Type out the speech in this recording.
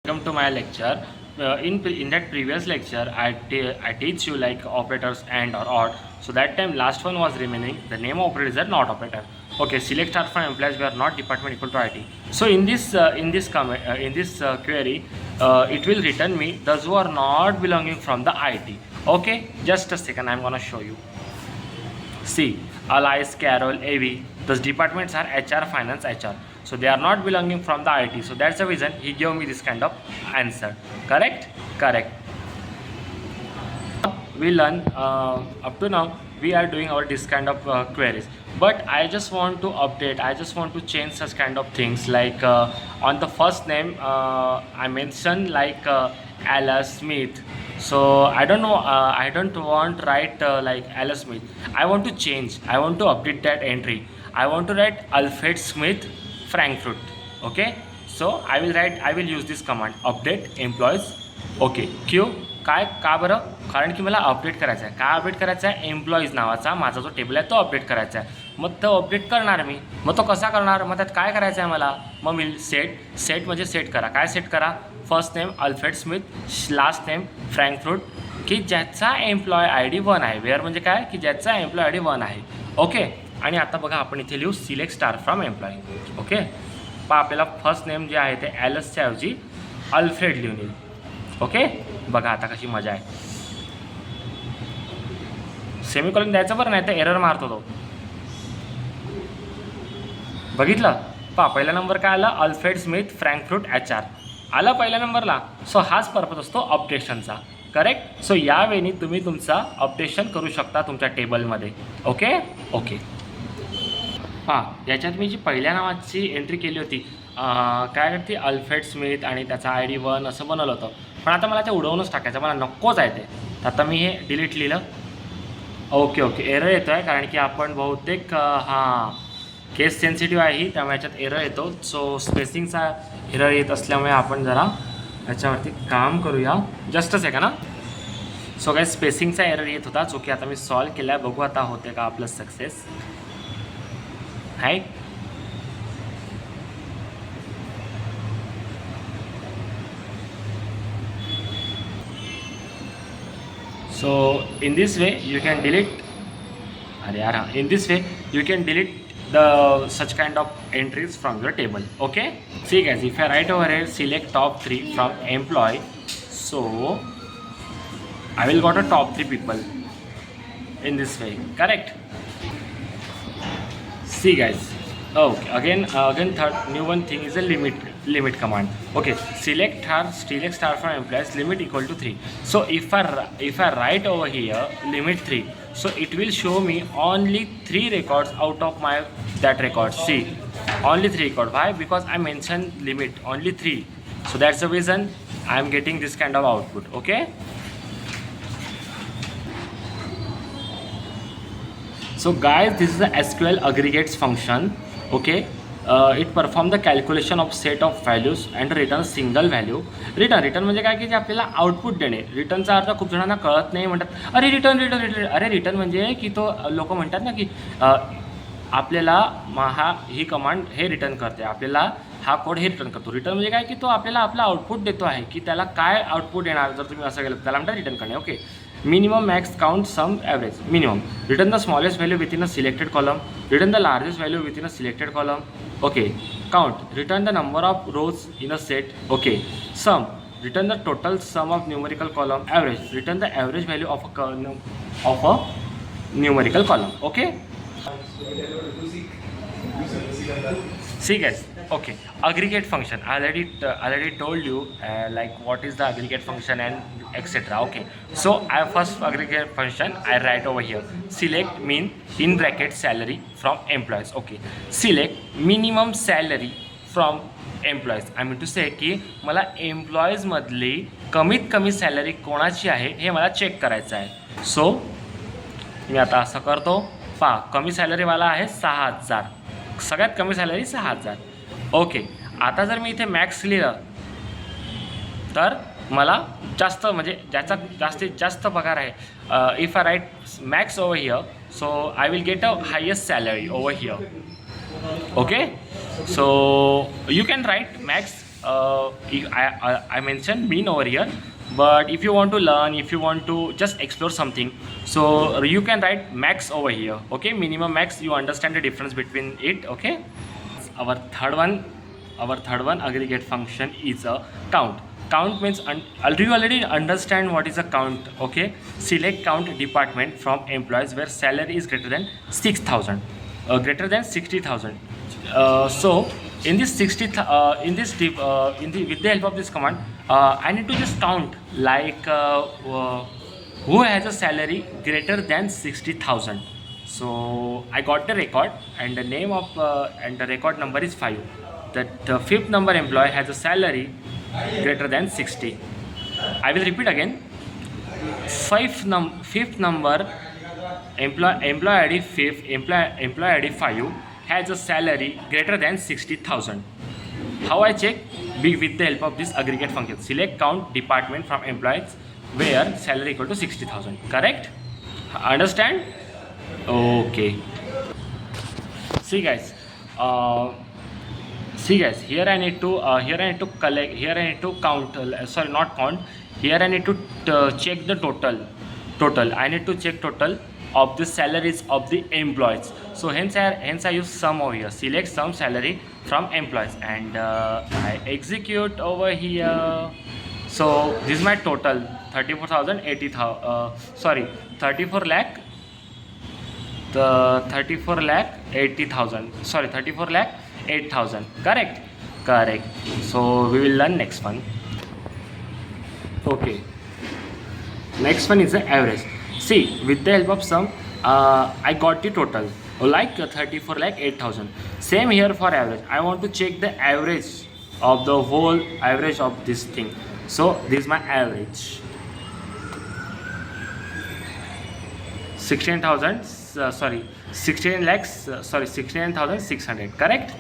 Welcome to my lecture. In that previous lecture, I teach you like operators and or odd. So that time last one was remaining. The name of operator is a not operator. Okay, select star from employees where not department equal to IT. So in this query, it will return me those who are not belonging from the IT. Okay, just a second. I'm gonna show you. See, Alice, Carol, AV. Those departments are HR, Finance, HR. So they are not belonging from the IT. So that's the reason he gave me this kind of answer. Correct? Correct. We learn up to now we are doing our this kind of queries. But I just want to update. I just want to change such kind of things like on the first name I mentioned like Alice Smith. So I don't know. I don't want to write like Alice Smith. I want to change. I want to update that entry. I want to write Alfred Smith Frankfurt. Okay. So I will use this command update employees. Okay Q काय का बरं कारण की मला update करायचं आहे. काय update करायचं आहे एम्प्लॉईज नावाचा माझा जो टेबल आहे तो अपडेट करायचा आहे. मग तो अपडेट करणार मी. मग तो कसा करणार मग त्यात काय करायचं आहे मला मग मी सेट म्हणजे सेट करा. काय सेट करा first name Alfred Smith last name Frankfurt की ज्याचा एम्प्लॉय आय डी 1 आहे. वेअर म्हणजे काय की ज्याचा एम्प्लॉय आय डी 1 आहे. ओके आणि आता बघा आपण इथे लिहू select star from employ. Okay पहा आपल्याला फर्स्ट नेम जे आहे ते ॲलसच्या ऐवजी अल्फ्रेड लिहून येईल. ओके बघा आता कशी मजा आहे. सेमीकॉलन द्यायचं बरं नाही तर एरर मारतो तो. बघितलं पहा पहिला नंबर काय आला अल्फ्रेड स्मिथ फ्रँकफ्रूट HR आला पहिल्या नंबरला. सो हाच पर्पज असतो अपडेशनचा. करेक्ट. सो यावेळी तुम्ही तुमचा अपडेशन करू शकता तुमच्या टेबलमध्ये. ओके ओके हां याच्यात मी जी पहिल्या नावाची एंट्री केली होती काय करते अल्फ्रेड स्मिथ आणि त्याचा आय डी 1 असं बनवलं होतं. पण आता मला ते उडवूनच टाकायचं मला नकोच आहे ते. आता मी हे डिलीट लिहिलं. ओके ओके एरर येतो आहे कारण की आपण बहुतेक हां केस सेन्सिटिव्ह आहे ही त्यामुळे याच्यात एरर येतो. सो स्पेसिंगचा एरर येत असल्यामुळे आपण जरा याच्यावरती काम करूया. जस्टच आहे का ना. सो काही स्पेसिंगचा एरर येत होता जो की आता मी सॉल्व केला आहे. बघू आता होते का आपलं सक्सेस आहे. So in this way you can delete in this way you can delete the such kind of entries from your table. Okay, see guys, if I write over here select top 3 from employee, so I will got a top 3 people in this way. Correct. See guys, okay again third new one thing is a limit command. Okay, select star from employees limit equal to 3. So if I write over here limit 3, so it will show me only 3 records out of my that record. See, only 3 record. Why? Because I mentioned limit only 3. So that's the reason I am getting this kind of output. Okay, so guys, this is the SQL aggregates function. Okay, it perform the calculation of set of values and return single value. Return म्हणजे काय की जे आपल्याला output देणे. रिटर्नचा अर्थ खूप जणांना कळत नाही. म्हणतात अरे रिटर्न अरे रिटर्न म्हणजे की तो लोक म्हणतात ना की आपल्याला ही कमांड हे रिटर्न करते आपल्याला हा कोड हे रिटर्न करतो. रिटर्न म्हणजे काय की तो आपल्याला आपला आउटपुट देतो आहे की त्याला काय आउटपुट येणार जर तुम्ही असं केलं त्याला म्हणतात रिटर्न करणे. Okay minimum max count sum average minimum return the smallest value within a selected column, return the largest value within a selected column. Okay, count return the number of rows in a set. Okay, sum return the total sum of numerical column. Average return the average value of a numerical column. Okay, see guys. Okay, aggregate function I already told you like what is the aggregate function and etc. Okay, so I first aggregate function I write over here select mean in bracket salary from employees. Okay, select minimum salary from employees. I mean to say की मला employees मधली कमीत कमी salary कोणाची आहे हे मला check करायचं आहे. सो मी आता असं करतो. पहा कमी सॅलरीवाला आहे 6,000. सगळ्यात कमी सॅलरी 6,000. ओके आता जर मी इथे मॅक्स लिहिलं तर मला जास्त म्हणजे ज्याचा जास्तीत जास्त पगार आहे. If I write max over here so I will get a highest salary over here. Okay so you can write max I mentioned mean over here, but if you want to learn, if you want to just explore something, so you can write max over here. Okay, minimum, max, you understand the difference between it. Okay, our third one, aggregate function is a count. Count means do you already understand what is a count? Okay, select count department from employees where salary is greater than 6,000, greater than 60,000. So in this 60 in this in the with the help of this command, I need to just count like who has a salary greater than 60,000. So I got the record, and the name of and the record number is 5. That the fifth number employee has a salary greater than 60. I will repeat again. Fifth number employee ID 5, employee ID 5 has a salary greater than 60,000. How I check? With the help of this aggregate function. Select count department from employees where salary equal to 60,000. Correct? Understand? Okay. See guys. Here I need to collect. Here I need to count. Sorry, not count. Here I need to check the total. I need to check total of the salaries of the employees. So hence I use sum over here. Select sum salary from employees, and I execute over here. So this is my total, 34 lakh. The 34 lakh 80,000. Sorry, 34 lakh 8,000. Correct. So we will learn next one. Okay. Next one is the average. See, with the help of sum, I got the total, like 34 lakh 8,000. Same here for average. I want to check the average of the whole average of this thing. So this is my average. 16,600. Correct.